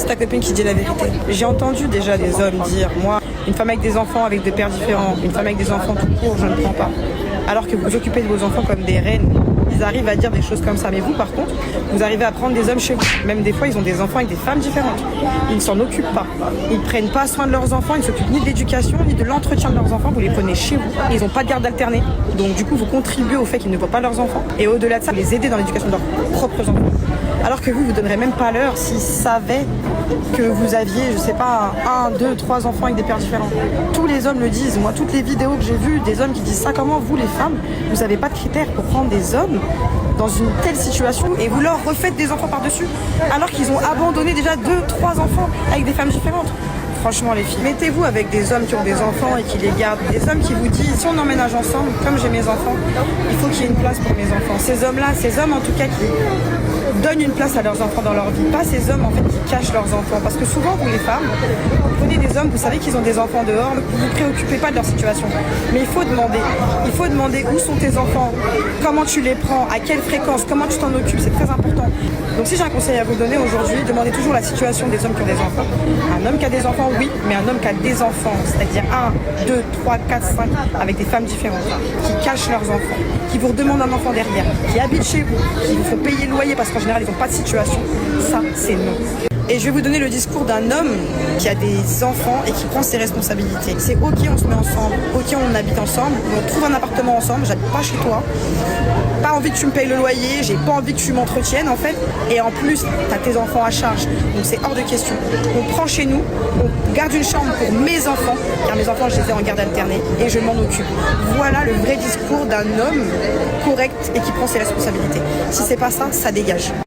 C'est ta copine qui dit la vérité. J'ai entendu déjà des hommes dire, moi, une femme avec des enfants, avec des pères différents, une femme avec des enfants tout court, je ne prends pas. Alors que vous occupez de vos enfants comme des reines, ils arrivent à dire des choses comme ça. Mais vous, par contre, vous arrivez à prendre des hommes chez vous. Même des fois, ils ont des enfants avec des femmes différentes. Ils ne s'en occupent pas. Ils ne prennent pas soin de leurs enfants. Ils ne s'occupent ni de l'éducation, ni de l'entretien de leurs enfants. Vous les prenez chez vous. Ils n'ont pas de garde alternée. Donc, du coup, vous contribuez au fait qu'ils ne voient pas leurs enfants. Et au-delà de ça, vous les aidez dans l'éducation de leurs propres enfants. Alors que vous ne donnerez même pas l'heure s'ils savaient que vous aviez, je sais pas, 1, 2, 3 enfants avec des pères différents. Tous les hommes le disent. Moi, toutes les vidéos que j'ai vues, des hommes qui disent ça, comment vous, les femmes, vous n'avez pas de critères pour prendre des hommes dans une telle situation et vous leur refaites des enfants par-dessus alors qu'ils ont abandonné déjà 2, 3 enfants avec des femmes différentes. Franchement les filles, mettez-vous avec des hommes qui ont des enfants et qui les gardent. Des hommes qui vous disent, si on emménage ensemble, comme j'ai mes enfants, il faut qu'il y ait une place pour mes enfants. Ces hommes-là, ces hommes en tout cas qui donnent une place à leurs enfants dans leur vie. Pas ces hommes en fait qui cachent leurs enfants. Parce que souvent vous les femmes, vous prenez des hommes, vous savez qu'ils ont des enfants dehors, vous ne vous préoccupez pas de leur situation. Mais il faut demander où sont tes enfants, comment tu les prends, à quelle fréquence, comment tu t'en occupes, c'est très important. Donc si j'ai un conseil à vous donner aujourd'hui, demandez toujours la situation des hommes qui ont des enfants. Un homme qui a des enfants, oui, mais un homme qui a des enfants, c'est-à-dire 1, 2, 3, 4, 5, avec des femmes différentes, qui cachent leurs enfants, qui vous redemandent un enfant derrière, qui habitent chez vous, qui vous font payer le loyer parce qu'en général ils n'ont pas de situation, ça c'est non. Et je vais vous donner le discours d'un homme qui a des enfants et qui prend ses responsabilités. C'est ok, on se met ensemble, ok, on habite ensemble, on trouve un appartement ensemble, j'habite pas chez toi, pas envie que tu me payes le loyer, j'ai pas envie que tu m'entretiennes en fait, et en plus t'as tes enfants à charge, donc c'est hors de question. On prend chez nous, on garde une chambre pour mes enfants, car mes enfants je les ai en garde alternée et je m'en occupe. Voilà le vrai discours d'un homme correct et qui prend ses responsabilités. Si c'est pas ça, ça dégage.